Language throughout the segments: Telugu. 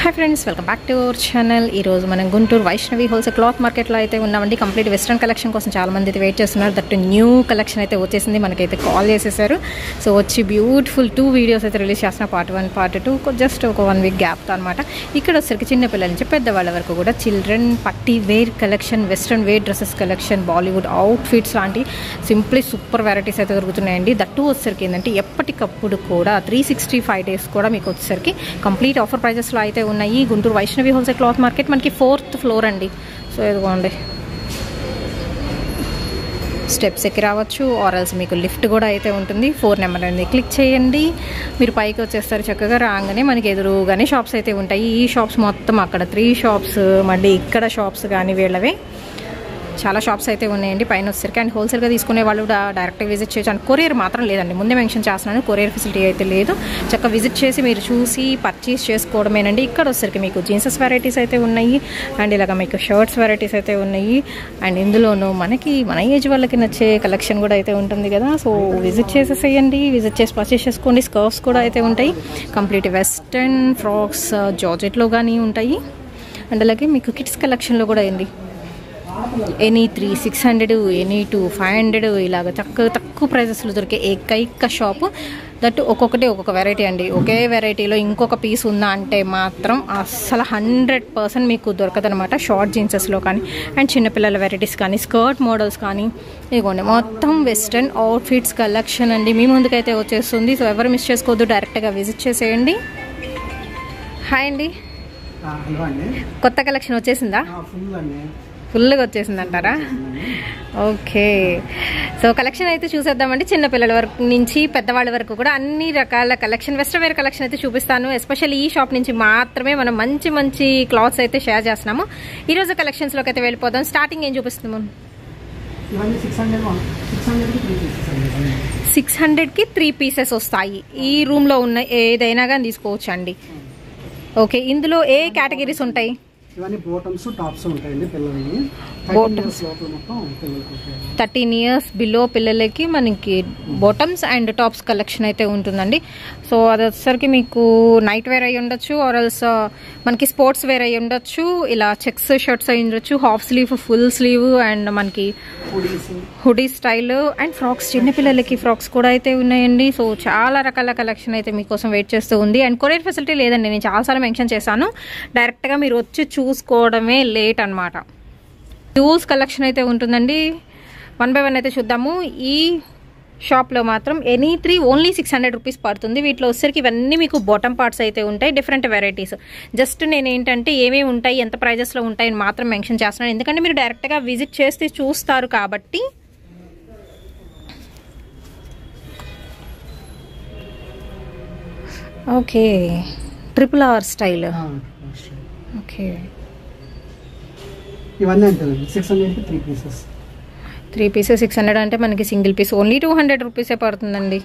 Hi friends, welcome back to our channel. ఈరోజు మనం గుంటూరు వైష్ణవి హోల్సేల్ క్లాత్ మార్కెట్లో అయితే ఉన్నామండి. కంప్లీట్ వెస్ట్రన్ కలెక్షన్ కోసం చాలామంది అయితే వెయిట్ చేస్తున్నారు. దట్ న్యూ కలెక్షన్ అయితే వచ్చేసింది. మనకైతే కాల్ చేసేసారు. సో వచ్చి బ్యూటిఫుల్ 2 వీడియోస్ అయితే రిలీజ్ చేస్తున్న పార్ట్ 1 పార్ట్ 2 జస్ట్ ఒక 1 వీక్ గ్యాప్తో అనమాట. ఇక్కడ వచ్చరికి చిన్నపిల్లల నుంచి పెద్దవాళ్ళ వరకు కూడా చిల్డ్రన్ పట్టి wear collection, western wear dresses collection, Bollywood outfits లాంటి సింప్లీ సూపర్ వెరైటీస్ అయితే దొరుకుతున్నాయండి. దట్టు వచ్చరికి ఏంటంటే ఎప్పటికప్పుడు కూడా 365 days కూడా మీకు వచ్చేసరికి కంప్లీట్ ఆఫర్ ప్రైజెస్లో అయితే ఉన్నాయి. Guntur Vaishnavi wholesale cloth market మనకి 4th ఫ్లోర్ అండి. సో ఇదిగోండి, స్టెప్స్ ఎక్కి రావచ్చు, ఆర్ఎల్స్ మీకు లిఫ్ట్ కూడా అయితే ఉంటుంది. 4 నెంబర్ అనేది క్లిక్ చేయండి, మీరు పైకి వచ్చేస్తారు. చక్కగా రాగానే మనకి ఎదురుగానే షాప్స్ అయితే ఉంటాయి. ఈ షాప్స్ మొత్తం అక్కడ 3 షాప్స్, మళ్ళీ ఇక్కడ షాప్స్ కానీ వీళ్ళవే చాలా షాప్స్ అయితే ఉన్నాయండి పైన వచ్చేసరికి. అండ్ హోల్సేల్గా తీసుకునే వాళ్ళు డైరెక్ట్గా విజిట్ చేయొచ్చు. అండ్ కొరియర్ మాత్రం లేదండి, ముందే మెన్షన్ చేస్తున్నాను, కొరియర్ ఫెసిలిటీ అయితే లేదు. చక్కగా విజిట్ చేసి మీరు చూసి పర్చేస్ చేసుకోవడమేనండి. ఇక్కడ వచ్చేసరికి మీకు జీన్సెస్ వెరైటీస్ అయితే ఉన్నాయి. అండ్ ఇలాగ మీకు షర్ట్స్ వెరైటీస్ అయితే ఉన్నాయి. అండ్ ఇందులోనూ మన ఏజ్ వాళ్ళకి నచ్చే కలెక్షన్ కూడా అయితే ఉంటుంది కదా. సో విజిట్ చేసేసేయండి, విజిట్ చేసి పర్చేస్ చేసుకోండి. స్కర్ట్స్ కూడా అయితే ఉంటాయి. కంప్లీట్ వెస్ట్రన్ ఫ్రాక్స్ జార్జెట్లో కానీ ఉంటాయి. అండ్ అలాగే మీకు కిడ్స్ కలెక్షన్లో కూడా అయింది. ఎనీ 300-600, ఎనీ 500 ఇలాగ తక్కువ ప్రైజెస్లో దొరికే ఏకైక షాపు. దట్ ఒక్కొక్కటి ఒక్కొక్క వెరైటీ అండి. ఒకే వెరైటీలో ఇంకొక పీస్ ఉందా అంటే మాత్రం అస్సలు 100% మీకు దొరకదనమాట. షార్ట్ జీన్సెస్లో కానీ అండ్ చిన్నపిల్లల వెరైటీస్ కానీ స్కర్ట్ మోడల్స్ కానీ ఇదిగోండి మొత్తం వెస్ట్రన్ అవుట్ఫిట్స్ కలెక్షన్ అండి మీ ముందుకైతే వచ్చేస్తుంది. సో ఎవరు మిస్ చేసుకోవద్దు, డైరెక్ట్గా విజిట్ చేసేయండి. హాయ్ అండి, కొత్త కలెక్షన్ వచ్చేసిందా? ఫుల్గా వచ్చేసింది అంటారా? ఓకే, సో కలెక్షన్ అయితే చూసేద్దామండి. చిన్నపిల్లల వరకు నుంచి పెద్దవాళ్ళ వరకు కూడా అన్ని రకాల కలెక్షన్, వెస్ట్రన్ వేర్ కలెక్షన్ అయితే చూపిస్తాను. ఎస్పెషల్లీ ఈ షాప్ నుంచి మాత్రమే మనం మంచి మంచి క్లాత్స్ అయితే షేర్ చేస్తున్నాము. ఈరోజు కలెక్షన్స్లోకి అయితే వెళ్ళిపోదాం. స్టార్టింగ్ ఏం చూపిస్తున్నాము? 600కి 3 పీసెస్ వస్తాయి. ఈ రూమ్లో ఉన్న ఏదైనా కానీ తీసుకోవచ్చు అండి. ఓకే, ఇందులో ఏ కేటగిరీస్ ఉంటాయి? ఇవన్నీ బాటమ్స్ టాప్స్ ఉంటాయండి పిల్లలకి. 13 years బిలో పిల్లలకి మనకి బాటమ్స్ అండ్ టాప్స్ కలెక్షన్ అయితే ఉంటుందండి. సో అది వచ్చేసరికి మీకు నైట్ వేర్ అయి ఉండొచ్చు, ఆర్ఎల్స్ మనకి స్పోర్ట్స్ వేర్ అయి ఉండొచ్చు, ఇలా చెక్స్ షర్ట్స్ అయి ఉండొచ్చు, half slew, full sleeve, and మనకి హుడీ స్టైల్ అండ్ ఫ్రాక్స్, చిన్నపిల్లలకి ఫ్రాక్స్ కూడా అయితే ఉన్నాయండి. సో చాలా రకాల కలెక్షన్ అయితే మీకోసం వెయిట్ చేస్తూ ఉంది. అండ్ కొరియర్ ఫెసిలిటీ లేదండి, నేను చాలాసార్లు మెన్షన్ చేశాను. డైరెక్ట్గా మీరు వచ్చి చూసుకోవడమే లేట్ అనమాట. టూల్స్ కలెక్షన్ అయితే ఉంటుందండి. 1 by 1 అయితే చూద్దాము. ఈ షాప్లో మాత్రం ఎనీ 3 ఓన్లీ 600 రూపీస్ పడుతుంది. వీటిలో వచ్చేసరికి ఇవన్నీ మీకు బాటమ్ పార్ట్స్ అయితే ఉంటాయి, డిఫరెంట్ వెరైటీస్. జస్ట్ నేను ఏంటంటే ఏమేమి ఉంటాయి, ఎంత ప్రైజెస్లో ఉంటాయని మాత్రం మెన్షన్ చేస్తున్నాను, ఎందుకంటే మీరు డైరెక్ట్గా విజిట్ చేస్తే చూస్తారు కాబట్టి. Okay, RRR style. ఓకే, ఇవన్నీ అంటే 600కి 3 పీసెస్. 3 pieces 600 అంటే మనకి సింగిల్ పీస్ ఓన్లీ 200 రూపీసే పడుతుందండి.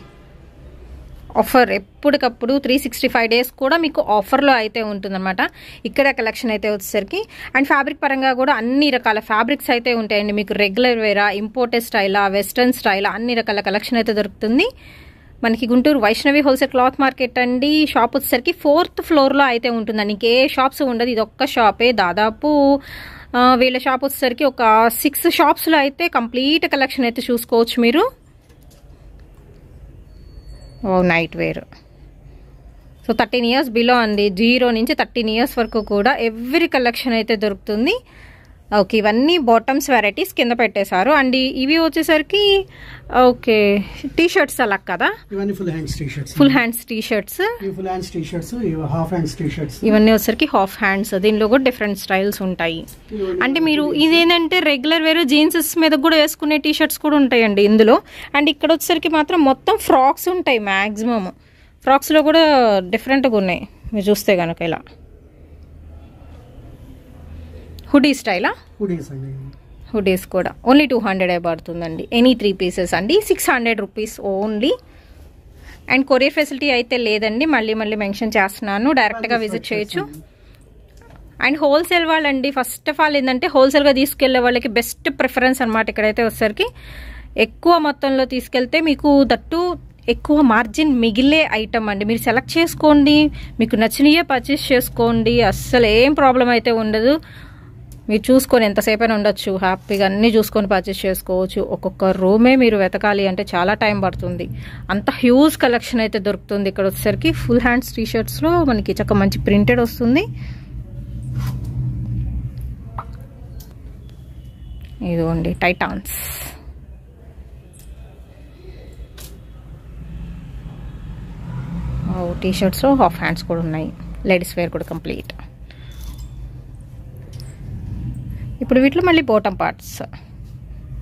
ఆఫర్ ఎప్పటికప్పుడు 365 days కూడా మీకు ఆఫర్లో అయితే ఉంటుందన్నమాట. ఇక్కడ కలెక్షన్ అయితే వచ్చేసరికి అండ్ ఫ్యాబ్రిక్ పరంగా కూడా అన్ని రకాల ఫ్యాబ్రిక్స్ అయితే ఉంటాయండి. మీకు రెగ్యులర్ వేరా, ఇంపోర్టెడ్ స్టైలా, వెస్ట్రన్ స్టైలా, అన్ని రకాల కలెక్షన్ అయితే దొరుకుతుంది. మనకి Guntur Vaishnavi wholesale cloth market అండి. షాప్ వచ్చేసరికి 4th ఫ్లోర్లో అయితే ఉంటుందండి. ఇంకే షాప్స్ ఉండదు, ఇది ఒక్క షాపే. దాదాపు వీళ్ళ షాప్ వచ్చేసరికి ఒక 6 షాప్స్లో అయితే కంప్లీట్ కలెక్షన్ అయితే చూసుకోవచ్చు మీరు. Night wear. So 13 years below అండి, 0 నుంచి 13 years వరకు కూడా ఎవ్రీ కలెక్షన్ అయితే దొరుకుతుంది. ఓకే, ఇవన్నీ బాటమ్స్ వెరైటీస్ కింద పెట్టేశారు. అండ్ ఇవి వచ్చేసరికి ఓకే టీ షర్ట్స్ అలా కదా, ఇవన్నీ full hands T shirts. Full hands T shirts, full hands T shirts, half hands T shirts. ఇవన్నీ వచ్చేసరికి హాఫ్ హ్యాండ్స్. దీనిలో కూడా డిఫరెంట్ స్టైల్స్ ఉంటాయి. అంటే మీరు ఇదేంటంటే రెగ్యులర్ వేరు జీన్సెస్ మీద కూడా వేసుకునే టీ షర్ట్స్ కూడా ఉంటాయండి ఇందులో. అండ్ ఇక్కడ వచ్చేసరికి మాత్రం మొత్తం ఫ్రాక్స్ ఉంటాయి. మ్యాక్సిమం ఫ్రాక్స్లో కూడా డిఫరెంట్గా ఉన్నాయి మీరు చూస్తే కనుక. ఇలా హుడీ స్టైలా? హుడీస్ కూడా ఓన్లీ 200 పడుతుందండి. ఎనీ 3 pieces అండి, 600 rupees only. And courier facility అయితే లేదండి, మళ్ళీ మెన్షన్ చేస్తున్నాను, డైరెక్ట్గా విజిట్ చేయొచ్చు. అండ్ హోల్సేల్ వాళ్ళండి, ఫస్ట్ ఆఫ్ ఆల్ ఏంటంటే హోల్సేల్గా తీసుకెళ్లే వాళ్ళకి బెస్ట్ ప్రిఫరెన్స్ అనమాట. ఇక్కడైతే వచ్చేసరికి ఎక్కువ మొత్తంలో తీసుకెళ్తే మీకు దట్టు ఎక్కువ మార్జిన్ మిగిలే ఐటమ్ అండి. మీరు సెలెక్ట్ చేసుకోండి, మీకు నచ్చినయే పర్చేస్ చేసుకోండి, అస్సలు ఏం ప్రాబ్లం అయితే ఉండదు. మీరు చూసుకొని ఎంతసేపు అయినా ఉండొచ్చు, హ్యాపీగా అన్నీ చూసుకొని పర్చేస్ చేసుకోవచ్చు. ఒక్కొక్క రూమే మీరు వెతకాలి అంటే చాలా టైం పడుతుంది. అంత హ్యూజ్ కలెక్షన్ అయితే దొరుకుతుంది. ఇక్కడ వచ్చేసరికి ఫుల్ హ్యాండ్స్ టీషర్ట్స్లో మనకి చక్కగా మంచి ప్రింటెడ్ వస్తుంది. ఇదిగోండి టైటాన్స్, టీషర్ట్స్లో హాఫ్ హ్యాండ్స్ కూడా ఉన్నాయి, లేడీస్ వేర్ కూడా కంప్లీట్. ఇప్పుడు వీటిలో మళ్ళీ బాటమ్ పార్ట్స్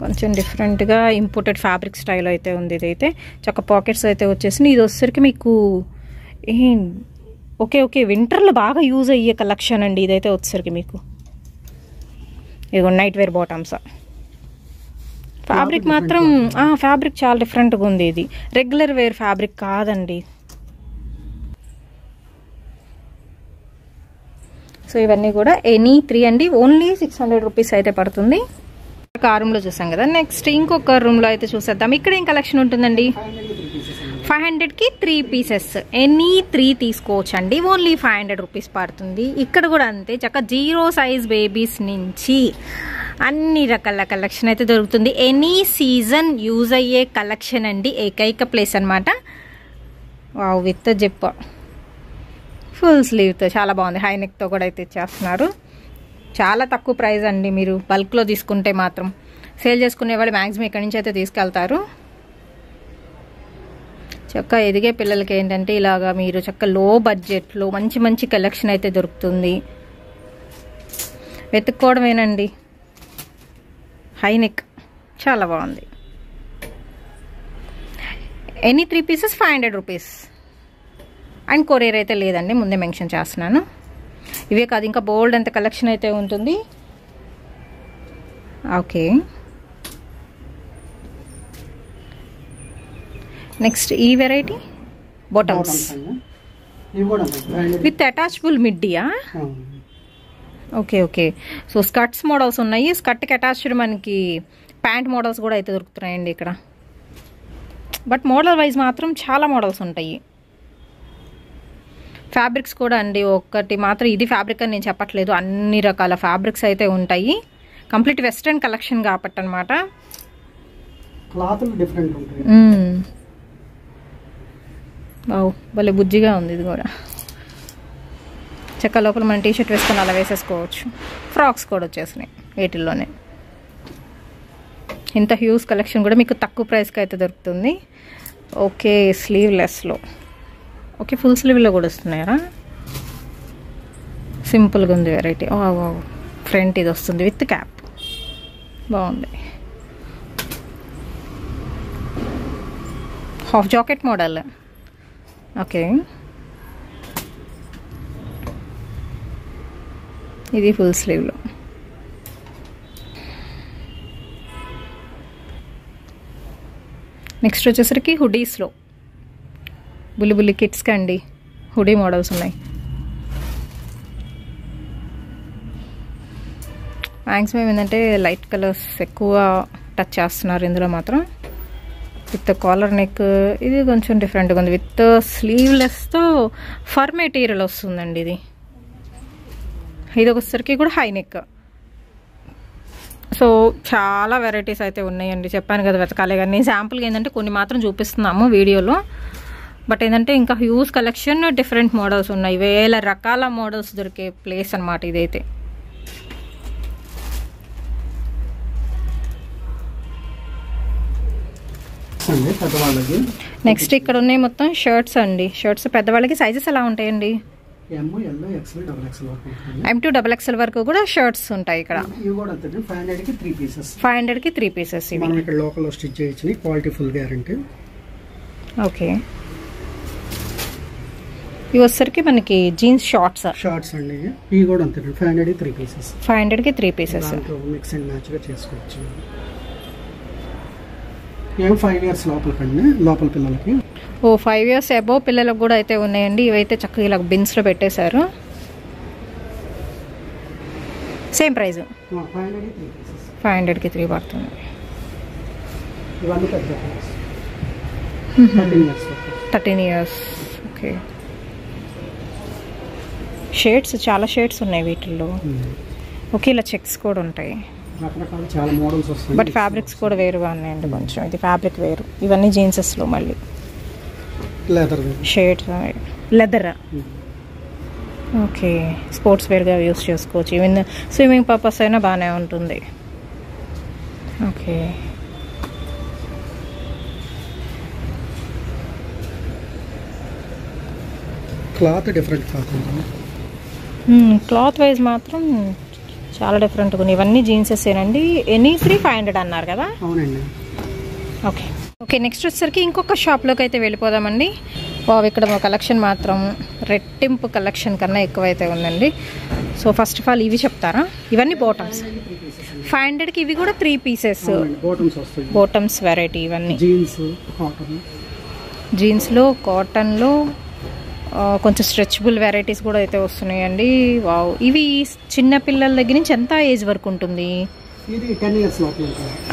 కొంచెం డిఫరెంట్గా ఇంపోర్టెడ్ ఫ్యాబ్రిక్ స్టైల్ అయితే ఉంది. ఇదైతే చక్క పాకెట్స్ అయితే వచ్చేసింది. ఇది వచ్చేసరికి మీకు ఓకే వింటర్లో బాగా యూజ్ అయ్యే కలెక్షన్ అండి. ఇదైతే వచ్చేసరికి మీకు ఇదిగో నైట్ వేర్ బాటమ్స్. ఫ్యాబ్రిక్ మాత్రం ఫ్యాబ్రిక్ చాలా డిఫరెంట్గా ఉంది. ఇది రెగ్యులర్ వేర్ ఫ్యాబ్రిక్ కాదండి. సో ఇవన్నీ కూడా ఎనీ 3 అండి. ఓన్లీ 600 రూపీస్ అయితే పడుతుంది. ఒక రూమ్లో చూసాం కదా, నెక్స్ట్ ఇంకొక రూమ్లో అయితే చూసేద్దాం. ఇక్కడ ఏం కలెక్షన్ ఉంటుందండి? 500కి 3 పీసెస్, ఎనీ 3 తీసుకోవచ్చండి. ఓన్లీ 500 రూపీస్ పడుతుంది. ఇక్కడ కూడా అంతే, చక్క 0 సైజ్ బేబీస్ నుంచి అన్ని రకాల కలెక్షన్ అయితే దొరుకుతుంది. ఎనీ సీజన్ యూజ్ అయ్యే కలెక్షన్ అండి. ఏకైక ప్లేస్ అనమాట. వావ్, విత్ జిప్, ఫుల్ స్లీవ్తో చాలా బాగుంది. హై నెక్తో కూడా అయితే ఇచ్చేస్తున్నారు. చాలా తక్కువ ప్రైస్ అండి. మీరు బల్క్లో తీసుకుంటే మాత్రం సేల్ చేసుకునే వాళ్ళు మ్యాక్సిమం ఇక్కడి నుంచి అయితే తీసుకెళ్తారు. చక్క ఎదిగే పిల్లలకి ఏంటంటే ఇలాగా మీరు చక్క లో బడ్జెట్లో మంచి మంచి కలెక్షన్ అయితే దొరుకుతుంది. వెతుక్కోవడమేనండి. హై నెక్ చాలా బాగుంది. Any 3 pieces 500 rupees. And courier అయితే లేదండి, ముందే మెన్షన్ చేస్తున్నాను. ఇవే కాదు, ఇంకా బోల్డ్ అంత కలెక్షన్ అయితే ఉంటుంది. ఓకే, నెక్స్ట్ ఈ వెరైటీ బాటమ్స్ విత్ అటాచబుల్ మిడ్డియా. ఓకే. సో స్కర్ట్స్ మోడల్స్ ఉన్నాయి. స్కర్ట్కి అటాచ్డ్ మనకి ప్యాంట్ మోడల్స్ కూడా అయితే దొరుకుతున్నాయండి ఇక్కడ. బట్ మోడల్ వైజ్ మాత్రం చాలా మోడల్స్ ఉంటాయి. ఫ్యాబ్రిక్స్ కూడా అండి, ఒకటి మాత్రం ఇది ఫ్యాబ్రిక్ అని నేను చెప్పట్లేదు, అన్ని రకాల ఫ్యాబ్రిక్స్ అయితే ఉంటాయి. కంప్లీట్ వెస్ట్రన్ కలెక్షన్ కాబట్టి అనమాట. భలే బుజ్జిగా ఉంది ఇది కూడా. చక్క లోపల మనం టీషర్ట్ వేసుకొని అలా వేసేసుకోవచ్చు. ఫ్రాక్స్ కూడా వచ్చేసినాయి వీటిల్లోనే. ఇంత హ్యూజ్ కలెక్షన్ కూడా మీకు తక్కువ ప్రైస్కి అయితే దొరుకుతుంది. ఓకే, స్లీవ్లెస్లో. ఓకే, ఫుల్ స్లీవ్లో కూడా వస్తున్నాయా? సింపుల్గా ఉంది వెరైటీ. ఫ్రంట్ ఇది వస్తుంది విత్ క్యాప్, బాగుంది. Half jacket model. ఓకే, ఇది ఫుల్ స్లీవ్లో. నెక్స్ట్ వచ్చేసరికి హుడీస్లో బుల్లి కిడ్స్కి అండి హుడీ మోడల్స్ ఉన్నాయి. మ్యాక్సిమం ఏంటంటే లైట్ కలర్స్ ఎక్కువ టచ్ చేస్తున్నారు ఇందులో మాత్రం. విత్ కాలర్ నెక్, ఇది కొంచెం డిఫరెంట్గా ఉంది. విత్ స్లీవ్లెస్తో ఫర్ మెటీరియల్ వస్తుందండి ఇది. ఇది వచ్చేసరికి కూడా హై నెక్. సో చాలా వెరైటీస్ అయితే ఉన్నాయండి. చెప్పాను కదా వెతకాలి కానీ, శాంపుల్గా ఏంటంటే కొన్ని మాత్రం చూపిస్తున్నాము వీడియోలో. బట్ ఏంటంటే ఇంకా హ్యూజ్ కలెక్షన్, డిఫరెంట్ మోడల్స్ ఉన్నాయి. 1000 రకాల మోడల్స్ దొరికే ప్లేస్ అనమాట ఇదైతే. నెక్స్ట్ ఇక్కడ ఉన్నాయి మొత్తం షర్ట్స్ అండి. షర్ట్స్ పెద్దవాళ్ళకి సైజెస్ ఎలా ఉంటాయండి? M2XXL వరకు కూడా షర్ట్స్ ఉంటాయి ఇక్కడ. 500కి 3 పీసెస్. లోకల్ స్టిచ్ చేయొచ్చు, క్వాలిటీ ఫుల్ గ్యారంటీ. ఓకే, ఇవి వచ్చరికి మనకి జీన్స్ షార్ట్స్ అండి. ఇవి కూడా అంతే, 500కి 3 పీసెస్. 500కి 3 పీసెస్. మిక్స్ అండ్ మ్యాచ్ గా చేసుకోవచ్చు. 5 years లోపలకండి, లోపల పిల్లలకి. 5 years అబోవ్ పిల్లలకు కూడా అయితే ఉన్నాయండి. ఇవైతే చక్కగా ఇలా బిన్స్ లో పెట్టేశారు. సేమ్ ప్రైస్, 500కి 3 పడుతుంది. 13 ఇయర్స్. ఓకే. షేడ్స్ చాలా షేడ్స్ ఉన్నాయి వీటిల్లో. ఓకే, ఇలా చెక్స్ కూడా ఉంటాయి. రకరకాల చాలా మోడల్స్ వస్తాయి. బట్ ఫ్యాబ్రిక్స్ కూడా వేరుగా ఉన్నాయండి కొంచెం. ఇది ఫ్యాబ్రిక్ వేరు. ఇవన్నీ జీన్సెస్లో మళ్ళీ leather shades leather. Okay, sports వేర్గా యూస్ చేసుకోవచ్చు. ఈవెన్ స్విమ్మింగ్ పర్పస్ అయినా బాగానే ఉంటుంది. ఓకే, క్లాత్ డిఫరెంట్ క్లాత్ ఉంటుంది. క్లాత్ వైజ్ మాత్రం చాలా డిఫరెంట్గా ఉంది. ఇవన్నీ జీన్సెస్ ఏనండి. ఎనీ 500 అన్నారు కదా? అవునండి. ఓకే ఓకే, నెక్స్ట్ వచ్చేసరికి ఇంకొక షాప్లోకి అయితే వెళ్ళిపోదామండి. వావ్, ఇక్కడ మా కలెక్షన్ మాత్రం రెట్టింపు కలెక్షన్ కన్నా ఎక్కువైతే ఉందండి. సో ఫస్ట్ ఆఫ్ ఆల్ ఇవి చెప్తారా? ఇవన్నీ బాటమ్స్ 500కి. ఇవి కూడా 3 పీసెస్ బాటమ్స్ వెరైటీ. ఇవన్నీ జీన్స్లో కాటన్లో కొంచెం స్ట్రెచబుల్ వెరైటీస్ కూడా అయితే వస్తున్నాయండి. వావ్, ఇవి చిన్న పిల్లల దగ్గర నుంచి ఎంత ఏజ్ వరకు ఉంటుంది?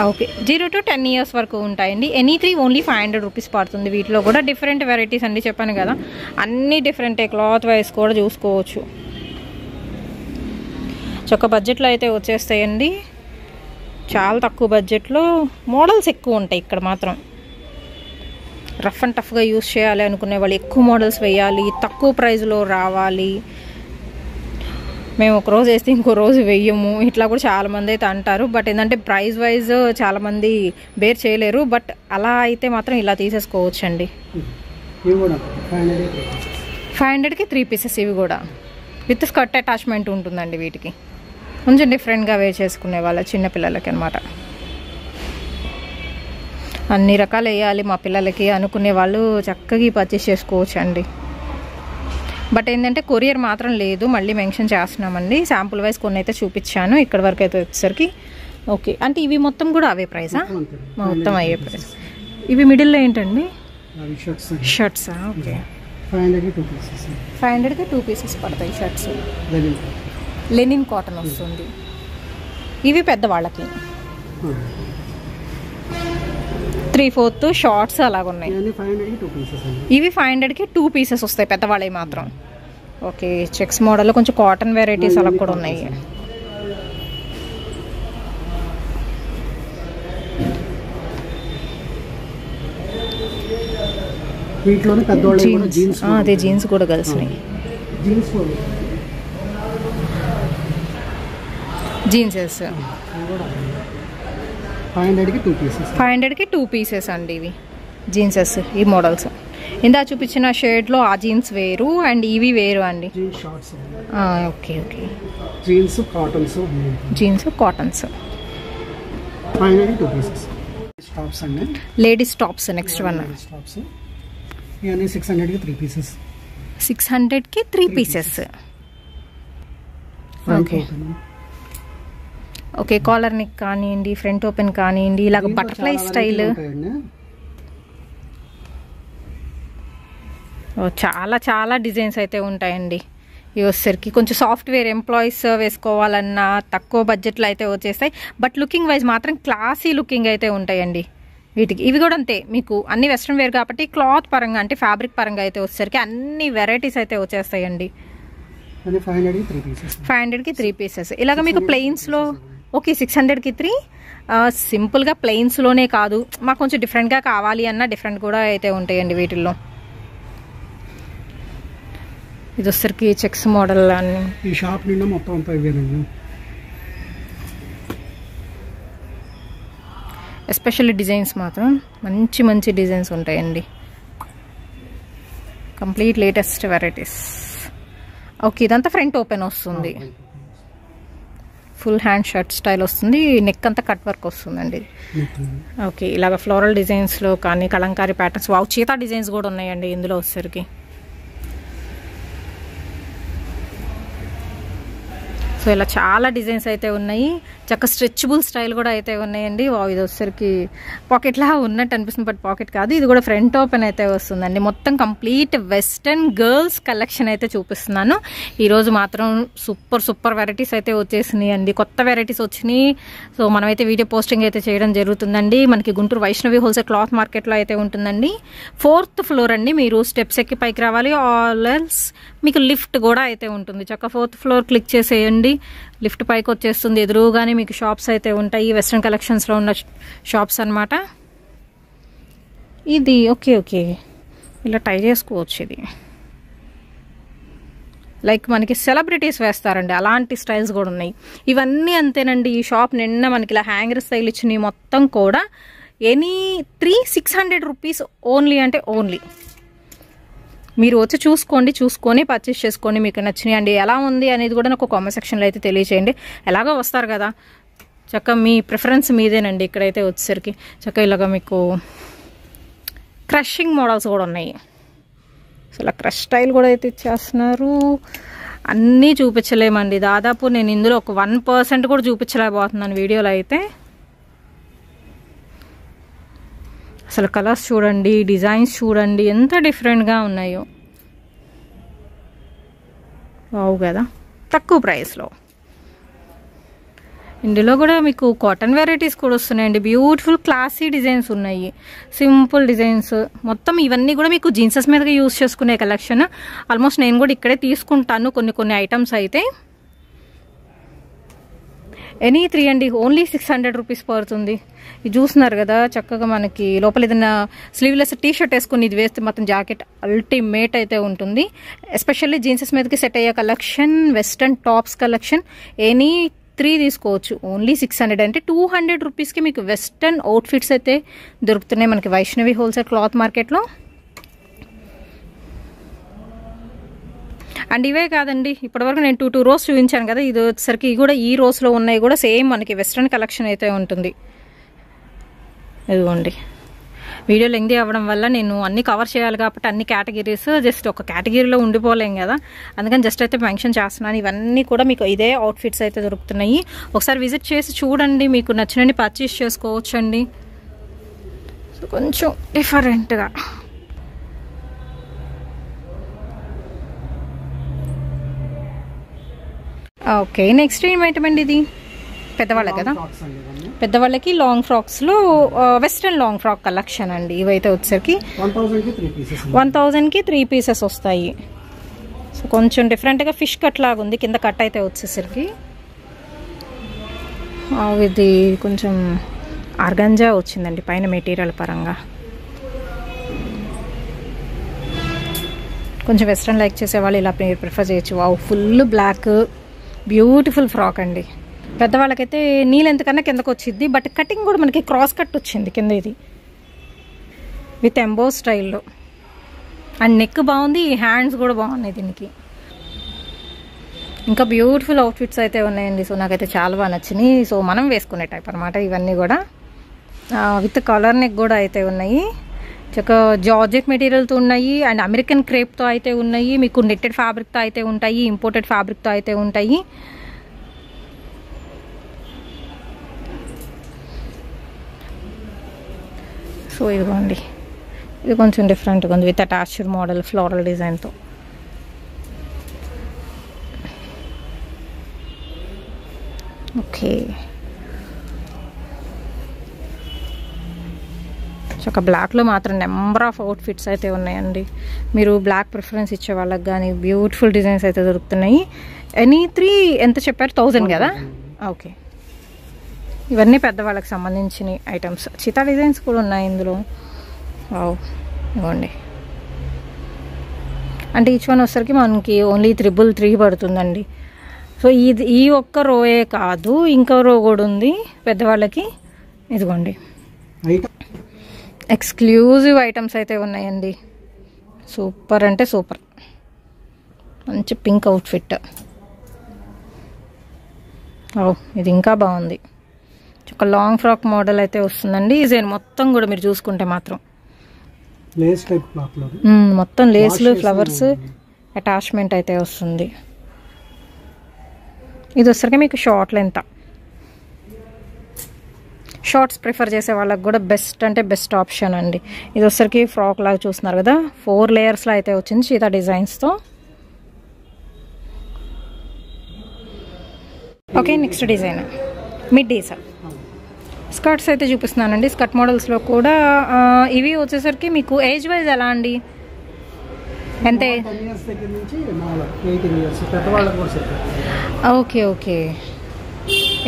ఓకే, 0 to 10 years వరకు ఉంటాయండి. ఎనీ 3 ఓన్లీ 500 రూపీస్ పడుతుంది. వీటిలో కూడా డిఫరెంట్ వెరైటీస్ అండి, చెప్పాను కదా అన్నీ డిఫరెంటే. క్లాత్ వైజ్ కూడా చూసుకోవచ్చు. చొక్క బడ్జెట్లో అయితే వచ్చేస్తాయండి. చాలా తక్కువ బడ్జెట్లో మోడల్స్ ఎక్కువ ఉంటాయి ఇక్కడ మాత్రం. రఫ్ అండ్ టఫ్గా యూస్ చేయాలి అనుకునే వాళ్ళు ఎక్కువ మోడల్స్ వేయాలి, తక్కువ ప్రైస్లో రావాలి. మేము ఒక రోజు వేస్తే ఇంకో రోజు వెయ్యము, ఇట్లా కూడా చాలామంది అయితే అంటారు. బట్ ఏంటంటే ప్రైస్ వైజ్ చాలామంది బేర్ చేయలేరు. బట్ అలా అయితే మాత్రం ఇలా తీసేసుకోవచ్చు అండి. 500కి 3 పీసెస్. ఇవి కూడా విత్ స్కర్ట్ అటాచ్మెంట్ ఉంటుందండి. వీటికి కొంచెం డిఫరెంట్గా వేర్ చేసుకునే వాళ్ళ చిన్నపిల్లలకి అనమాట. అన్ని రకాలు వేయాలి మా పిల్లలకి అనుకునే వాళ్ళు చక్కగా పర్చేస్ చేసుకోవచ్చు అండి. బట్ ఏంటంటే కొరియర్ మాత్రం లేదు, మళ్ళీ మెన్షన్ చేస్తున్నామండి. శాంపుల్ వైజ్ కొన్ని అయితే చూపించాను. ఇక్కడ వరకు అయితే వచ్చేసరికి ఓకే. అంటే ఇవి మొత్తం కూడా అవే ప్రైసా? మొత్తం అయ్యే ప్రైస్. ఇవి మిడిల్లో ఏంటండి? షర్ట్సా? ఓకే, 500కి 2 పీసెస్ పడతాయి షర్ట్స్. లెనిన్ కాటన్ వస్తుంది. ఇవి పెద్దవాళ్ళకి 3/4 షార్ట్స్ అలాగున్నాయి. ఇవి 500కి 2 పీసెస్ వస్తాయి పెద్దవాళ్ళవి మాత్రం. ఓకే, చెక్స్ మోడల్లో కొంచెం కాటన్ వెరైటీస్ అలా కూడా ఉన్నాయి. అదే జీన్స్ కూడా కలిసినాయి. జీన్సెస్ 500కి 2 పీసెస్ అండి. ఇవి జీన్సెస్, ఈ మోడల్స్. ఇందా చూపించిన షేడ్లో ఆ జీన్స్ వేరు అండ్ ఇవి వేరు అండి. ఓకే ఓకే, జీన్స్ కాటన్స్ 500కి 2 పీసెస్. టాప్స్ అండి, లేడీస్ టాప్స్. నెక్స్ట్ వన్ ఇవన్నీ 600కి 3 పీసెస్. 600కి 3 pieces. Okay okay, collar neck కానివ్వండి, ఫ్రంట్ ఓపెన్ కానివ్వండి, ఇలాగ బటర్ఫ్లై స్టైల్. చాలా చాలా డిజైన్స్ అయితే ఉంటాయండి. ఇవి వచ్చేసరికి కొంచెం సాఫ్ట్వేర్ ఎంప్లాయీస్ వేసుకోవాలన్నా తక్కువ బడ్జెట్లో అయితే వచ్చేస్తాయి. బట్ లుకింగ్ వైజ్ మాత్రం క్లాసీ లుకింగ్ అయితే ఉంటాయండి వీటికి. ఇవి కూడా అంతే, మీకు అన్ని వెస్ట్రన్ వేర్ కాబట్టి క్లాత్ పరంగా అంటే ఫ్యాబ్రిక్ పరంగా అయితే వచ్చేసరికి అన్ని వెరైటీస్ అయితే వచ్చేస్తాయండి. 500కి 3 పీసెస్. ఇలాగ మీకు ప్లెయిన్స్లో ఓకే 600కి 3. సింపుల్గా ప్లెయిన్స్లోనే కాదు, మాకు కొంచెం డిఫరెంట్గా కావాలి అన్న డిఫరెంట్ కూడా అయితే ఉంటాయండి వీటిల్లో. ఇది వచ్చరికి చెక్స్ మోడల్ అని. ఈ షాప్ నిండా మొత్తం అంతా ఇవేనండి. ఎస్పెషల్లీ డిజైన్స్ మాత్రం మంచి మంచి డిజైన్స్ ఉంటాయండి. Complete latest varieties. ఓకే, ఇదంతా ఫ్రంట్ ఓపెన్ వస్తుంది. ఫుల్ హ్యాండ్ షర్ట్ స్టైల్ వస్తుంది. నెక్ అంతా కట్ వర్క్ వస్తుందండి. ఓకే, ఇలాగ ఫ్లోరల్ డిజైన్స్లో కానీ Kalamkari patterns, wow cheetah designs కూడా ఉన్నాయండి ఇందులో వచ్చేసరికి. సో ఇలా చాలా డిజైన్స్ అయితే ఉన్నాయి. చక్క స్ట్రెచబుల్ స్టైల్ కూడా అయితే ఉన్నాయండి. ఇది వచ్చేసరికి పాకెట్లా ఉన్నట్టు అనిపిస్తుంది, బట్ పాకెట్ కాదు. ఇది కూడా ఫ్రంట్ ఓపెన్ అయితే వస్తుందండి. మొత్తం కంప్లీట్ వెస్టర్న్ గర్ల్స్ కలెక్షన్ అయితే చూపిస్తున్నాను ఈరోజు మాత్రం. సూపర్ వెరైటీస్ అయితే వచ్చేసినాయి అండి, కొత్త వెరైటీస్ వచ్చినాయి. సో మనమైతే వీడియో పోస్టింగ్ అయితే చేయడం జరుగుతుందండి. మనకి గుంటూరు వైష్ణవి హోల్సేల్ క్లాత్ మార్కెట్లో అయితే ఉంటుందండి. 4th ఫ్లోర్ అండి. మీరు స్టెప్స్ ఎక్కి పైకి రావాలి, ఆల్ ఎల్స్ మీకు లిఫ్ట్ కూడా అయితే ఉంటుంది. చక్క 4th ఫ్లోర్ క్లిక్ చేసేయండి, లిఫ్ట్ పైకి వచ్చేస్తుంది. ఎదురుగానే మీకు షాప్స్ అయితే ఉంటాయి, వెస్ట్రన్ కలెక్షన్స్లో ఉన్న షాప్స్ అనమాట. ఇది ఓకే ఇలా టై చేసుకోవచ్చు. ఇది లైక్ మనకి సెలబ్రిటీస్ వేస్తారండి, అలాంటి స్టైల్స్ కూడా ఉన్నాయి. ఇవన్నీ అంతేనండి. ఈ షాప్ నిన్న మనకి ఇలా హ్యాంగర్ స్టైల్ ఇచ్చినవి మొత్తం కూడా ఎనీ 600 రూపీస్ ఓన్లీ, అంటే ఓన్లీ. మీరు వచ్చి చూసుకొని పర్చేస్ చేసుకోండి, మీకు నచ్చినాయి అండి. ఎలా ఉంది అనేది కూడా నాకు కామెంట్ సెక్షన్లో అయితే తెలియచేయండి. ఎలాగో వస్తారు కదా, చక్క మీ ప్రిఫరెన్స్ మీదేనండి. ఇక్కడైతే వచ్చేసరికి చక్క ఇలాగ మీకు క్రషింగ్ మోడల్స్ కూడా ఉన్నాయి. సో ఇలా క్రష్ స్టైల్ కూడా అయితే ఇచ్చేస్తున్నారు. అన్నీ చూపించలేమండి, దాదాపు నేను ఇందులో ఒక 1% కూడా చూపించలేకపోతున్నాను వీడియోలో అయితే. అసలు కలర్స్ చూడండి, డిజైన్స్ చూడండి ఎంత డిఫరెంట్గా ఉన్నాయో. వావ్ కదా, తక్కువ ప్రైస్లో. ఇందులో కూడా మీకు కాటన్ వెరైటీస్ కూడా వస్తున్నాయండి. బ్యూటిఫుల్ క్లాసీ డిజైన్స్ ఉన్నాయి, సింపుల్ డిజైన్స్. మొత్తం ఇవన్నీ కూడా మీకు జీన్సెస్ మీదగా యూజ్ చేసుకునే కలెక్షన్. ఆల్మోస్ట్ నేను కూడా ఇక్కడే తీసుకుంటాను కొన్ని ఐటమ్స్ అయితే. ఎనీ 3 అండి, ఓన్లీ 600 రూపీస్ పడుతుంది. ఇది చూస్తున్నారు కదా, చక్కగా మనకి లోపల ఏదైనా స్లీవ్లెస్ టీ-షర్ట్ వేసుకుని ఇది వేస్తే మొత్తం జాకెట్ అల్టిమేట్ అయితే ఉంటుంది. ఎస్పెషల్లీ జీన్సెస్ మీదకి సెట్ అయ్యే collection, western tops collection. Any 3 తీసుకోవచ్చు, ఓన్లీ 600. అంటే 200 రూపీస్కి మీకు వెస్టర్న్ అవుట్ఫిట్స్ అయితే దొరుకుతున్నాయి మనకి వైష్ణవి హోల్సేల్ క్లాత్ మార్కెట్లో. అండ్ ఇవే కాదండి, ఇప్పటివరకు నేను 2 రోస్ చూపించాను కదా, ఇది వచ్చేసరికి కూడా ఈ రోస్లో ఉన్నాయి కూడా సేమ్ మనకి వెస్ట్రన్ కలెక్షన్ అయితే ఉంటుంది. ఇదిగోండి, వీడియో లెంగ్తీ అవ్వడం వల్ల నేను అన్ని కవర్ చేయాలి కాబట్టి అన్ని కేటగిరీస్ జస్ట్ ఒక కేటగిరీలో ఉండిపోలేం కదా, అందుకని జస్ట్ అయితే మెన్షన్ చేస్తున్నాను. ఇవన్నీ కూడా మీకు ఇదే అవుట్ఫిట్స్ అయితే దొరుకుతున్నాయి. ఒకసారి విజిట్ చేసి చూడండి, మీకు నచ్చినవి పర్చేస్ చేసుకోవచ్చు అండి. సో కొంచెం డిఫరెంట్గా. ఓకే, నెక్స్ట్ ఏమైటమండి ఇది? పెద్దవాళ్ళకి కదా, పెద్దవాళ్ళకి లాంగ్ ఫ్రాక్స్లో వెస్ట్రన్ లాంగ్ ఫ్రాక్ కలెక్షన్ అండి. ఇవైతే వచ్చేసరికి 1000కి 3 పీసెస్ వస్తాయి. సో కొంచెం డిఫరెంట్గా ఫిష్ కట్ లాగా ఉంది, కింద కట్ అయితే వచ్చేసరికి. ఇది కొంచెం ఆర్గంజా వచ్చిందండి పైన మెటీరియల్ పరంగా. కొంచెం వెస్ట్రన్ లైక్ చేసేవాళ్ళు ఇలా ప్రిఫర్ చేయొచ్చు. Wow, full black beautiful frock అండి. పెద్దవాళ్ళకైతే నీ లెంత్ కన్నా కిందకు వచ్చింది, బట్ కటింగ్ కూడా మనకి క్రాస్ కట్ వచ్చింది కింద, ఇది విత్ ఎంబో స్టైల్లో. అండ్ నెక్ బాగుంది, హ్యాండ్స్ కూడా బాగున్నాయి దీనికి. ఇంకా బ్యూటిఫుల్ అవుట్ఫిట్స్ అయితే ఉన్నాయండి. సో నాకైతే చాలా బాగా నచ్చినాయి. సో మనం వేసుకునే టైప్ అనమాట ఇవన్నీ కూడా. విత్ కలర్ నెక్ కూడా అయితే ఉన్నాయి. చక్క జార్జెట్ మెటీరియల్తో ఉన్నాయి, అండ్ అమెరికన్ క్రేప్తో అయితే ఉన్నాయి. మీకు నెట్టెడ్ ఫ్యాబ్రిక్తో అయితే ఉంటాయి, ఇంపోర్టెడ్ ఫ్యాబ్రిక్తో అయితే ఉంటాయి. సో ఇదిగోండి, ఇది కొంచెం డిఫరెంట్గా ఉంది విత్ అటాచ్డ్ మోడల్ ఫ్లోరల్ డిజైన్తో. ఓకే, ఒక బ్లాక్లో మాత్రం నెంబర్ ఆఫ్ అవుట్ఫిట్స్ అయితే ఉన్నాయండి. మీరు బ్లాక్ ప్రిఫరెన్స్ ఇచ్చే వాళ్ళకి కానీ బ్యూటిఫుల్ డిజైన్స్ అయితే దొరుకుతున్నాయి. ఎనీ 3 ఎంత చెప్పారు? 1000 కదా. ఓకే, ఇవన్నీ పెద్దవాళ్ళకి సంబంధించిన ఐటమ్స్. చితా డిజైన్స్ కూడా ఉన్నాయి ఇందులో. ఇవ్వండి, అంటే ఈచ్ వన్ వచ్చేసరికి మనకి ఓన్లీ 333 పడుతుందండి. సో ఈ ఒక్క రోయే కాదు, ఇంకో రో కూడా ఉంది పెద్దవాళ్ళకి. ఇదిగోండి, ఎక్స్క్లూజివ్ ఐటమ్స్ అయితే ఉన్నాయండి. సూపర్ అంటే సూపర్, మంచి పింక్ అవుట్ఫిట్. ఇది ఇంకా బాగుంది. ఒక లాంగ్ ఫ్రాక్ మోడల్ అయితే వస్తుందండి. డిజైన్ మొత్తం కూడా మీరు చూసుకుంటే మాత్రం మొత్తం లేస్లు ఫ్లవర్స్ అటాచ్మెంట్ అయితే వస్తుంది. ఇది వచ్చరికి మీకు షార్ట్ లెంత్, షార్ట్స్ ప్రిఫర్ చేసే వాళ్ళకి కూడా బెస్ట్ అంటే బెస్ట్ ఆప్షన్ అండి. ఇది వచ్చరికి ఫ్రాక్ లాగా చూస్తున్నారు కదా, 4 లేయర్స్లో అయితే వచ్చింది చీతా డిజైన్స్తో. Okay, next design middies skirts అయితే చూపిస్తున్నానండి. స్కర్ట్ మోడల్స్లో కూడా ఇవి వచ్చేసరికి మీకు ఏజ్ వైజ్ ఎలా అండి? అంతే. ఓకే ఓకే,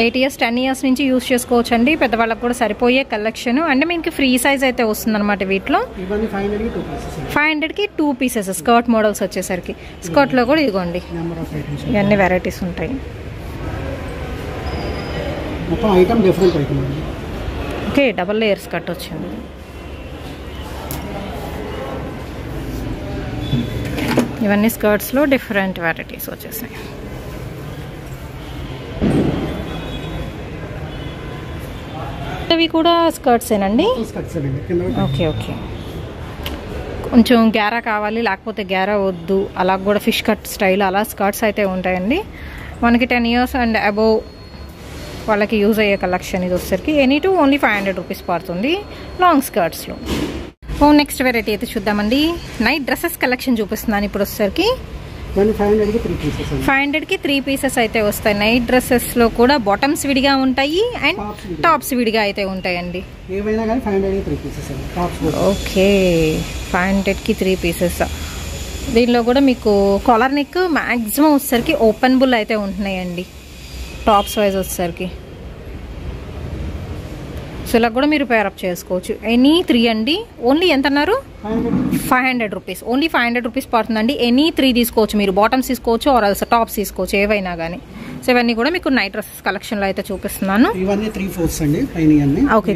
8 years 10 years నుంచి యూస్ చేసుకోవచ్చు అండి. పెద్దవాళ్ళకి కూడా సరిపోయే కలెక్షన్. అంటే మీకు ఫ్రీ సైజ్ అయితే వస్తుంది అనమాట. వీటిలో 500కి 2 pieces స్కర్ట్ మోడల్స్ వచ్చేసరికి. స్కర్ట్లో కూడా ఇదిగోండి ఇవన్నీ వెరైటీస్ ఉంటాయి. ఓకే, డబల్ లేయర్ స్కర్ట్ వచ్చింది. ఇవన్నీ స్కర్ట్స్లో డిఫరెంట్ వెరైటీస్ వచ్చేసాయి. అవి కూడా స్కర్ట్సేనండి? ఓకే ఓకే, కొంచెం గ్యారా కావాలి లేకపోతే గ్యారా వద్దు అలా కూడా ఫిష్ కట్ స్టైల్ అలా స్కర్ట్స్ అయితే ఉంటాయండి. మనకి 10 years అండ్ అబోవ్ వాళ్ళకి యూజ్ అయ్యే కలెక్షన్ ఇది వచ్చేసరికి. ఎనీ టూ ఓన్లీ 500 rupees పడుతుంది లాంగ్ స్కర్ట్స్లో. నెక్స్ట్ వెరైటీ అయితే చూద్దామండి. నైట్ డ్రెస్సెస్ కలెక్షన్ చూపిస్తున్నాను ఇప్పుడు వచ్చేసరికి. 500కి 3 pieces అయితే వస్తాయి. నైట్ డ్రెస్సెస్లో కూడా బాటమ్స్ విడిగా ఉంటాయి అండ్ టాప్స్ విడిగా అయితే ఉంటాయండి. ఓకే, 500కి 3 pieces. దీనిలో కూడా మీకు కాలర్ నెక్ మ్యాక్సిమం వచ్చేసరికి ఓపెన్ బుల్ అయితే ఉంటున్నాయండి టాప్స్ వైజ్ వచ్చేసరికి. సో ఇలా కూడా మీరు పేరప్ చేసుకోవచ్చు. ఎనీ 3 అండి. ఓన్లీ ఎంత అన్నారు? 500 rupees. ఓన్లీ 500 rupees పడుతుందండి. ఎనీ 3 తీసుకోవచ్చు మీరు. బాటమ్స్ తీసుకోవచ్చు ఆర్ ఎల్స్ టాప్స్ తీసుకోవచ్చు ఏవైనా కానీ. సో ఇవన్నీ కూడా మీకు నైట్ డ్రెస్సెస్ కలెక్షన్లో అయితే చూపిస్తున్నాను. ఇవన్నీ 3/4 అండి పైన. ఓకే,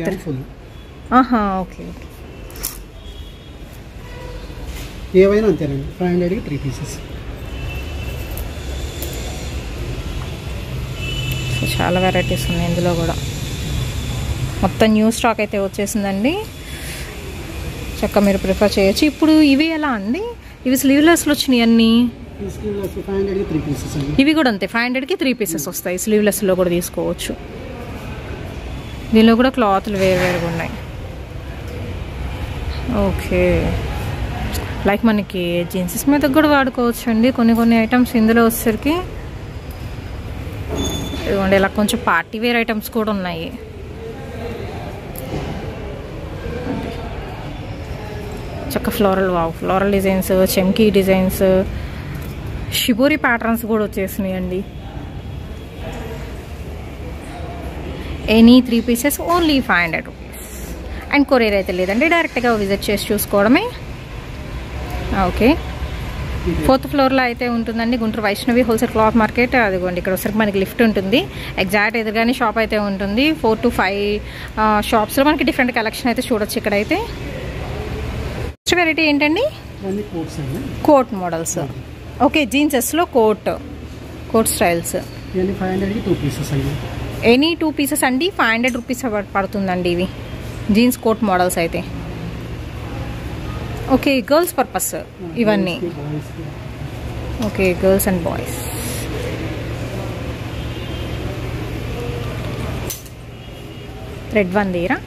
ఆహా ఓకే ఓకే, ఏవైనా అంతేనండి. 500కి 3 pieces. సో చాలా వెరైటీస్ ఉన్నాయి ఇందులో కూడా. మొత్తం న్యూ స్టాక్ అయితే వచ్చేసిందండి. చక్కగా మీరు ప్రిఫర్ చేయొచ్చు. ఇప్పుడు ఇవి ఎలా అండి? ఇవి స్లీవ్లెస్లో వచ్చినాయి అన్నీ. ఇవి కూడా అంతే 500కి 3 pieces వస్తాయి. స్లీవ్లెస్లో కూడా తీసుకోవచ్చు. దీనిలో కూడా క్లాత్లు వేరువేరుగా ఉన్నాయి. ఓకే, లైక్ మనకి జీన్సెస్ మీద కూడా వాడుకోవచ్చు అండి కొన్ని ఐటమ్స్ ఇందులో వచ్చేసరికి. ఇదిగోండి ఇలా కొంచెం పార్టీ వేర్ ఐటమ్స్ కూడా ఉన్నాయి. చక్క ఫ్లోరల్ డిజైన్స్, చెమ్కీ డిజైన్స్, షిబోరి ప్యాటర్న్స్ కూడా వచ్చేసినాయి అండి. Any 3 pieces only 500 rupees. And courier అయితే లేదండి, డైరెక్ట్గా విజిట్ చేసి చూసుకోవడమే. ఓకే, 4th floorలో అయితే ఉంటుందండి Guntur Vaishnavi wholesale cloth market. అదిగోండి ఇక్కడ వచ్చరికి మనకి లిఫ్ట్ ఉంటుంది. ఎగ్జాక్ట్ ఎదురుగానే షాప్ అయితే ఉంటుంది. 4 to 5 షాప్స్లో మనకి డిఫరెంట్ కలెక్షన్ అయితే చూడొచ్చు ఇక్కడైతే. నెక్స్ట్ వెరైటీ ఏంటండి? Coat models. ఓకే, జీన్సెస్లో కోట్ స్టైల్స్. ఎనీ 2 pieces అండి. 500 rupees పడుతుందండి ఇవి జీన్స్ కోట్ మోడల్స్ అయితే. ఓకే, గర్ల్స్ పర్పస్ ఇవన్నీ. Okay, girls and boys. Red one తీరా.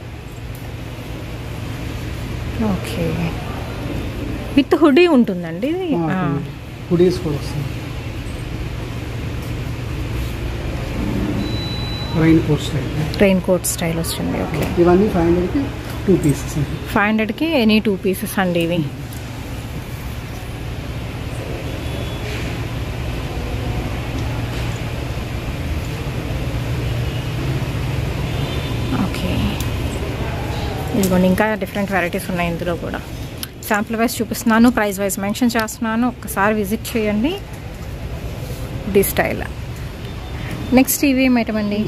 ఓకే, విత్ హుడీ ఉంటుందండి. రెయిన్ కోట్ స్టైల్ వస్తుంది. ఓకే, ఇవన్నీ 500కి 2 pieces. 500కి ఎనీ 2 pieces అండి ఇవి. ఓకే, ఇదిగోండి ఇంకా డిఫరెంట్ వెరైటీస్ ఉన్నాయి ఇందులో కూడా. శాంపుల్ వైజ్ చూపిస్తున్నాను, ప్రైస్ వైజ్ మెన్షన్ చేస్తున్నాను. ఒక్కసారి విజిట్ చేయండి. D style. నెక్స్ట్ ఇవి ఏమైటం అండి?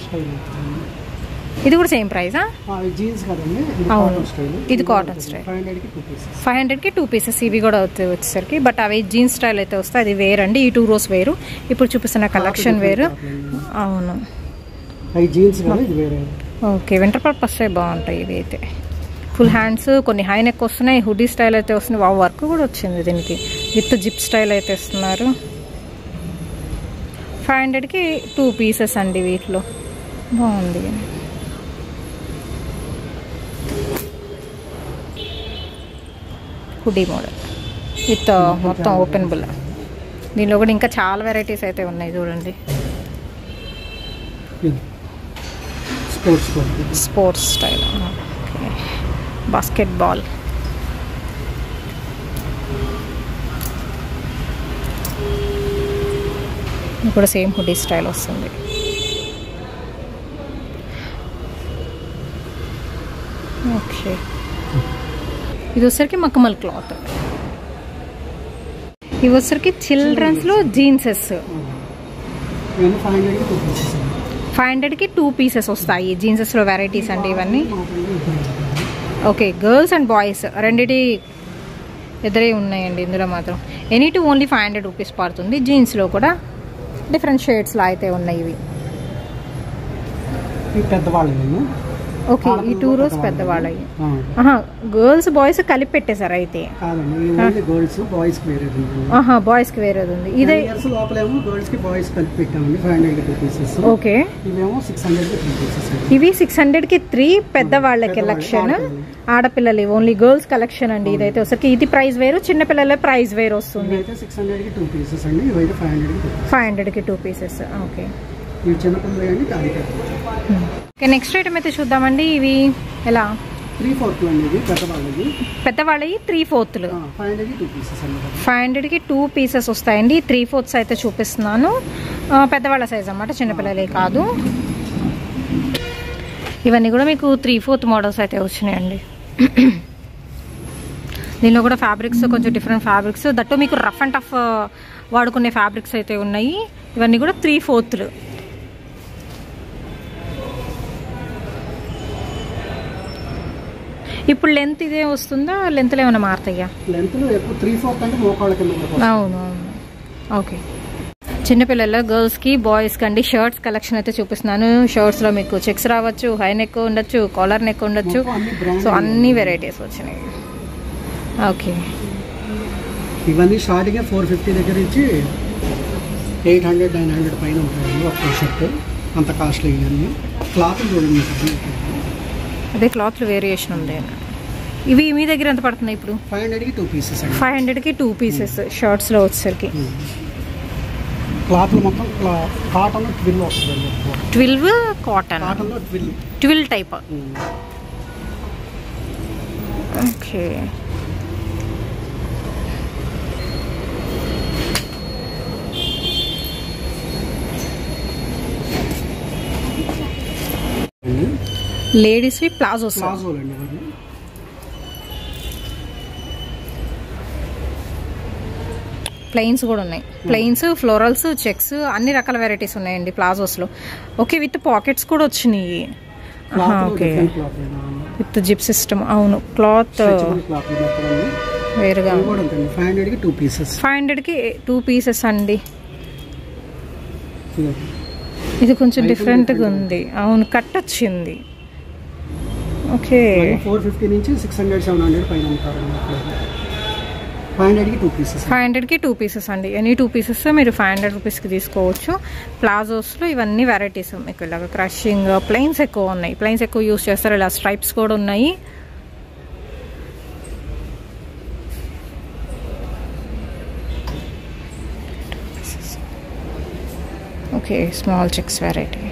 ఇది కూడా సేమ్ ప్రైజా? అవును, ఇది కాటన్ స్టైల్. 500కి 2 pieces ఇవి కూడా వచ్చేసరికి. బట్ అవి జీన్స్ స్టైల్ అయితే వస్తాయి. అది వేరండి. ఈ 2 rows వేరు, ఇప్పుడు చూపిస్తున్న కలెక్షన్ వేరు. అవును, ఓకే, వింటర్ పర్పస్ బాగుంటాయి ఇవి అయితే. ఫుల్ హ్యాండ్స్, కొన్ని హై నెక్ వస్తున్నాయి. హుడీ స్టైల్ అయితే వస్తుంది. వర్క్ కూడా వచ్చింది దీనికి. విత్ జిప్ స్టైల్ అయితే ఇస్తున్నారు. 500కి 2 పీసెస్ అండి. వీటిలో బాగుంది. హుడీ మోడల్ విత్ మొత్తం ఓపెనబుల్. దీనిలో కూడా ఇంకా చాలా వెరైటీస్ అయితే ఉన్నాయి చూడండి. Sports style. Okay, basketball. ఇది కూడా సేమ్ హుడీ స్టైల్ వస్తుంది. ఓకే, ఇది వచ్చరికి మక్కమల్ క్లాత్. ఇవి వచ్చరికి చిల్డ్రన్స్లో జీన్సెస్. 500కి 2 పీసెస్ వస్తాయి. జీన్సెస్లో వెరైటీస్ అండి ఇవన్నీ. ఓకే, గర్ల్స్ అండ్ బాయ్స్ రెండిటి ఇద్దరే ఉన్నాయండి ఇందులో మాత్రం. ఎనీ టూ ఓన్లీ 500 రూపీస్ పడుతుంది. జీన్స్లో కూడా డిఫరెంట్ షేడ్స్లో అయితే ఉన్నాయి ఇవి. ఓకే, ఈ 2 రోస్ పెద్దవాళ్ళవి. గర్ల్స్ బాయ్స్ కలిపి పెట్టేశారు అయితే. బాయ్స్కి వేరేది ఉంది. ఇదే ఓకే, ఇవి 600కి 3 పెద్దవాళ్ళ కలెక్షన్. ఆడపిల్లలు ఓన్లీ గర్ల్స్ కలెక్షన్ అండి. ఇదైతే వచ్చరికి ఇది ప్రైస్ వేరు, చిన్నపిల్లల ప్రైస్ వేరు వస్తుంది. 500కి 2 పీసెస్. ఓకే, నెక్స్ట్ ఐటమ్ అయితే చూద్దామండి. ఇవి ఎలా? 3/4 పెద్దవాళ్ళవి 3/4. 500కి 2 పీసెస్ వస్తాయండి. 3/4 అయితే చూపిస్తున్నాను. పెద్దవాళ్ళ సైజ్ అన్నమాట, చిన్నపిల్లలే కాదు. ఇవన్నీ కూడా మీకు 3/4 మోడల్స్ అయితే వచ్చినాయండి. దీనిలో కూడా ఫ్యాబ్రిక్స్ కొంచెం డిఫరెంట్ ఫ్యాబ్రిక్స్, దట్టు మీకు రఫ్ అండ్ టఫ్ వాడుకునే ఫ్యాబ్రిక్స్ అయితే ఉన్నాయి. ఇవన్నీ కూడా 3/4. ఇప్పుడు లెంత్ ఇదే వస్తుందా? లెంత్లో ఏమైనా మారుతాయా? అవును. ఓకే, చిన్నపిల్లల గర్ల్స్కి బాయ్స్కి అండి షర్ట్స్ కలెక్షన్ అయితే చూపిస్తున్నాను. షర్ట్స్లో మీకు చెక్స్ రావచ్చు, హై నెక్ ఉండొచ్చు, కాలర్ నెక్ ఉండొచ్చు. సో అన్ని వెరైటీస్ వచ్చినాయి. ఓకే, ఇవన్నీ స్టార్టింగ్ 450 దగ్గర నుంచి 800-900 పైన ఉంటాయండి ఒక షర్ట్. అంత కాస్ట్లీ ఇవన్నీ. క్లాత్ చూడండి, అదే క్లాత్లో వేరియేషన్ ఉంది. ఇవి మీ దగ్గర ఎంత పడుతున్నాయి ఇప్పుడు? 500కి 2 పీసెస్. 500కి 2 పీసెస్ షర్ట్స్లో వచ్చేసరికి. క్లాత్ మొత్తం కాటన్ 12 వస్తుంది. 12 కాటన్, 12 టైప్. ఓకే, లేడీస్వి ప్లాజోస్. ప్లెయిన్స్ కూడా ఉన్నాయి. ప్లెయిన్స్, ఫ్లోరల్స్, చెక్స్ అన్ని రకాల వెరైటీస్ ఉన్నాయండి ప్లాజోస్లో. ఓకే, విత్ పాకెట్స్ కూడా వచ్చినాయి. Okay, with zip system. అవును, క్లాత్ వేరుగా. 500కి 2 పీసెస్ అండి. ఇది కొంచెం డిఫరెంట్గా ఉంది. అవును, కట్ వచ్చింది. ఓకే, 450 నుంచి 600-700 పైన ఉంటారు. 500కి 2 పీసెస్. 500కి 2 పీసెస్ అండి. ఎనీ 2 పీసెస్ మీరు 500 రూపీస్కి తీసుకోవచ్చు. ప్లాజోస్లో ఇవన్నీ వెరైటీస్ మీకు ఇలాగ క్రషింగ్. ప్లెయిన్స్ ఎక్కువ ఉన్నాయి, ప్లెయిన్స్ ఎక్కువ యూస్ చేస్తారు. ఇలా స్ట్రైప్స్ కూడా ఉన్నాయి. Okay, small checks variety.